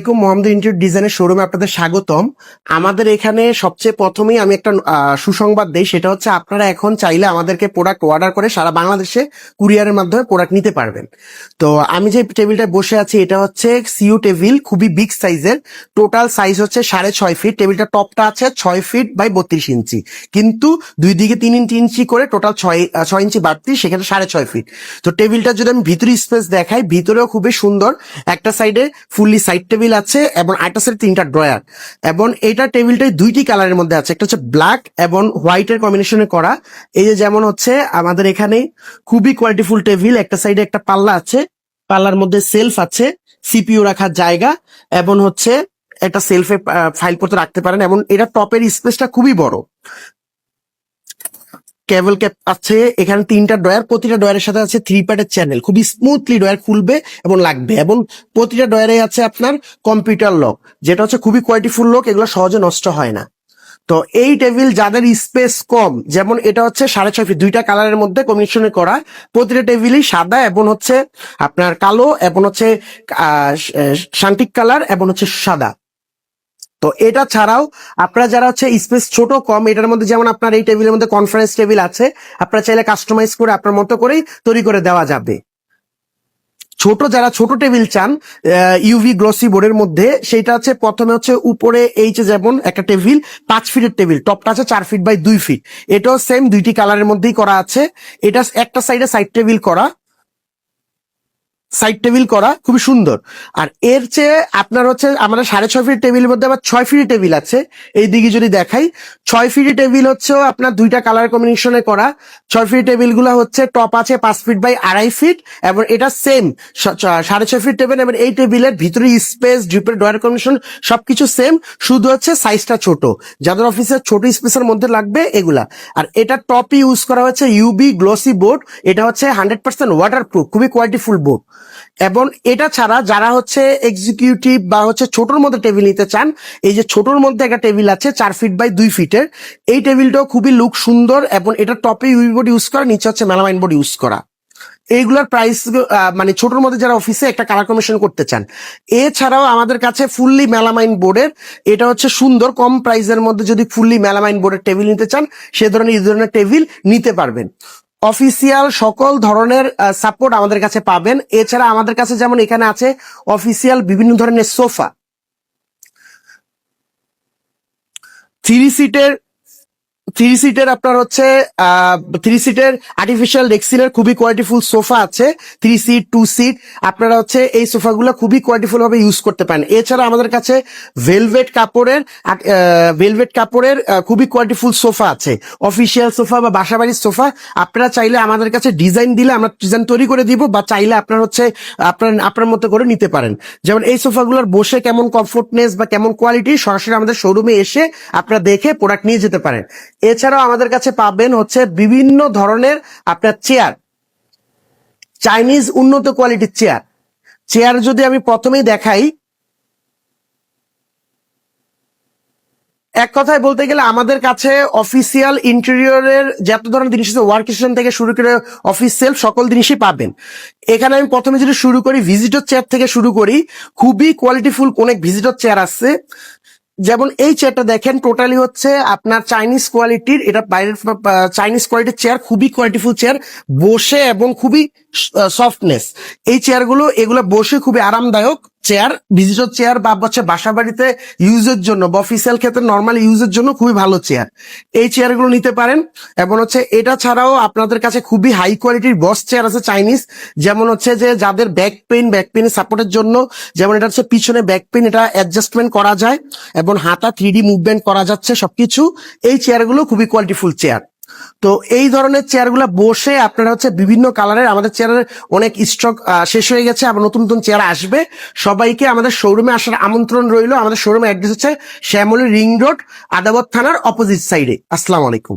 আলাইকুম, মোহাম্মদ ইন্টেরিয়র ডিজাইনের শোরুমে আপনাদের স্বাগতম। আমাদের এখানে সবচেয়ে প্রথমেই আমি একটা সুসংবাদ দেই, সেটা হচ্ছে আপনারা এখন চাইলে আমাদেরকে প্রোডাক্ট অর্ডার করে সারা বাংলাদেশে কুরিয়ারের মাধ্যমে প্রোডাক্ট নিতে পারবেন। তো আমি যে টেবিলটায় বসে আছি এটা হচ্ছে সিইউ টেবিল, খুবই বিগ সাইজের। টোটাল সাইজ হচ্ছে 6.5 ফিট। টেবিলটা টপটা আছে 6 ফিট বাই 32 ইঞ্চি, কিন্তু দুই দিকে 3 ইঞ্চি করে টোটাল 6 ইঞ্চি বাড়তি, সেখানে 6.5 ফিট। তো টেবিলটা যদি আমি ভিতরে স্পেস দেখাই, ভিতরেও খুবই সুন্দর। একটা সাইডে ফুললি সাইড টেবিল আছে এবং আরেকটা সাইডে 3টা ড্রয়ার, এবং এটা টেবিলটাই 2টি কালারের মধ্যে আছে, একটা হচ্ছে ব্ল্যাক এবং হোয়াইটের কম্বিনেশনে করা। এই যে যেমন হচ্ছে আমাদের এখানে খুবই কোয়ালিটিফুল টেবিল, একটা সাইডে একটা পাল্লা আছে, পাল্লার মধ্যে সেলফ আছে, সিপিইউ রাখার জায়গা, এবং হচ্ছে একটা সেলফে ফাইলপত্র রাখতে পারেন, এবং এটা টপের স্পেসটা খুবই বড়। কেবল ক্যাপ আছে এখানে, 3টা ড্রয়ার, প্রতিটা ড্রয়ারের সাথে আছে 3 পার্টের চ্যানেল, খুবই স্মুথলি ড্রয়ার খুলবে এবং লাগবে, এবং প্রতিটা ড্রয়ারে আছে আপনার কম্পিউটার লক, যেটা হচ্ছে খুবই কোয়ালিটিফুল লক, এগুলো সহজে নষ্ট হয় না। তো এই টেবিল যাদের স্পেস কম, যেমন এটা হচ্ছে 6.5 ফিট, 2টা কালারের মধ্যে কম্বিনেশনে করা, প্রতিটা টেবিলই সাদা এবং হচ্ছে আপনার কালো, এবং হচ্ছে শান্তিক কালার এবং হচ্ছে সাদা। তো এটা ছাড়াও আপনারা যারা হচ্ছে স্পেস ছোট কম, এটার মধ্যে যেমন আপনার এই টেবিলের মধ্যে কনফারেন্স টেবিল আছে, আপনারা চাইলে কাস্টমাইজ করে আপনার মতো করেই তৈরি করে দেওয়া যাবে। যারা ছোট টেবিল চান ইউভি গ্লসি বোর্ডের মধ্যে, সেটা হচ্ছে প্রথমে হচ্ছে উপরে এই যে যেমন একটা টেবিল 5 ফিটের টেবিল, টপটা আছে 4 ফিট বাই 2 ফিট, এটাও সেম 2টি কালারের মধ্যেই করা আছে। এটা একটা সাইডে সাইড টেবিল করা খুবই সুন্দর। আর এর চেয়ে আপনার হচ্ছে আমাদের 6.5 ফিট টেবিলের মধ্যে আবার 6 ফিট টেবিল আছে। এই দিকে যদি দেখাই, 6 ফিট টেবিল হচ্ছে আপনার 2টা কালার কম্বিনেশনে করা। 6 ফিট টেবিল গুলা হচ্ছে টপ আছে 5 ফিট বাই 2.5 ফিট, এবং এটা সেম 6.5 ফিট টেবিল, এবং এই টেবিলের ভিতরে স্পেস, ড্রিপের ডয়ার কম্বিনেশন সবকিছু সেম, শুধু হচ্ছে সাইজটা ছোট, যাদের অফিসে ছোট স্পেসের মধ্যে লাগবে এগুলা। আর এটা টপে ইউজ করা হচ্ছে ইউবি গ্লসি বোর্ড, এটা হচ্ছে 100% ওয়াটারপ্রুফ, খুবই কোয়ালিটিফুল বোর্ড। এবং এটা ছাড়া যারা হচ্ছে এক্সিকিউটিভ বা হচ্ছে ছোটর মধ্যে টেবিল নিতে চান, এই যে ছোটর মধ্যে একটা টেবিল আছে 4 ফিট বাই 2 ফিটের, এই টেবিলটাও খুবই লুক সুন্দর, এবং এটা টপে ইউবি বোর্ড ইউজ করা, নিচে হচ্ছে মেলামাইন বোর্ড ইউজ করা। এইগুলোর প্রাইস মানে ছোটর মধ্যে যারা অফিসে একটা কালার কম্বিনেশন করতে চান। এছাড়াও আমাদের কাছে ফুললি মেলামাইন বোর্ডের, এটা হচ্ছে সুন্দর কম প্রাইসের মধ্যে যদি ফুললি মেলামাইন বোর্ডের টেবিল নিতে চান, এই ধরনের টেবিল নিতে পারবেন। অফিসিয়াল সকল ধরনের সাপোর্ট আমাদের কাছে পাবেন। এছাড়া আমাদের কাছে যেমন এখানে আছে অফিসিয়াল বিভিন্ন ধরনের সোফা, 3 সিটের আপনার হচ্ছে 3 সিটের আর্টিফিশিয়াল রেক্সিনের খুবই কোয়ালিটিফুল সোফা আছে, 3 সিট 2 সিট, আপনারা হচ্ছে এই সোফাগুলো খুবই কোয়ালিটিফুল ভাবে ইউজ করতে পারেন। এছাড়া আমাদের কাছে ভেলভেট কাপড়ের খুবই কোয়ালিটিফুল সোফা আছে, অফিসিয়াল সোফা বা বাসাবাড়ির সোফা। আপনারা চাইলে আমাদের কাছে ডিজাইন দিলে আমরা ডিজাইন তৈরি করে দিব, বা চাইলে আপনার হচ্ছে আপনার মতো করে নিতে পারেন। যেমন এই সোফাগুলোর বসে কেমন কমফোর্টনেস বা কেমন কোয়ালিটি, সরাসরি আমাদের শোরুমে এসে আপনারা দেখে প্রোডাক্ট নিয়ে যেতে পারেন। এছাড়াও আমাদের কাছে পাবেন হচ্ছে বিভিন্ন ধরনের আপনার চেয়ার, চাইনিজ উন্নত কোয়ালিটির চেয়ার যদি আমি প্রথমেই দেখাই, এক কথায় বলতে গেলে আমাদের কাছে অফিসিয়াল ইন্টেরিয়রের যত ধরনের জিনিস আছে, ওয়ার্ক স্টেশন থেকে শুরু করে অফিস সেলফ, সকল জিনিসই পাবেন এখানে। আমি প্রথমে যদি শুরু করি ভিজিটর চেয়ার থেকে শুরু করি, খুবই কোয়ালিটিফুল অনেক ভিজিটর চেয়ার আছে। যেমন এই চেয়ারটা দেখেন, টোটালি হচ্ছে আপনার চাইনিজ কোয়ালিটির, এটা বাইরের চাইনিজ কোয়ালিটির চেয়ার, খুবই কোয়ালিটিফুল চেয়ার, বসে এবং খুবই সফটনেস। এই চেয়ারগুলো এগুলো বসে খুবই আরামদায়ক চেয়ার, ভিজিটর চেয়ার বা হচ্ছে বাসা বাড়িতে ইউজের জন্য বা অফিসিয়াল ক্ষেত্রে নর্মাল ইউজের জন্য খুবই ভালো চেয়ার, এই চেয়ারগুলো নিতে পারেন। এবং হচ্ছে এটা ছাড়াও আপনাদের কাছে খুবই হাই কোয়ালিটির বস চেয়ার আছে চাইনিজ, যেমন হচ্ছে যে যাদের ব্যাক পেইনের সাপোর্টের জন্য, যেমন এটা হচ্ছে পিছনে ব্যাক পেইন, এটা অ্যাডজাস্টমেন্ট করা যায় এবং হাতা 3D মুভমেন্ট করা যাচ্ছে সবকিছু। এই চেয়ারগুলো খুবই কোয়ালিটিফুল চেয়ার। তো এই ধরনের চেয়ারগুলো বসে আপনারা হচ্ছে বিভিন্ন কালারের, আমাদের চেয়ারের অনেক স্টক শেষ হয়ে গেছে, আবার নতুন নতুন চেয়ার আসবে। সবাইকে আমাদের শোরুমে আসার আমন্ত্রণ রইল। আমাদের শোরুমের অ্যাড্রেস হচ্ছে শ্যামলী রিং রোড, আদাবর থানার অপোজিট সাইডে। আসসালামু আলাইকুম।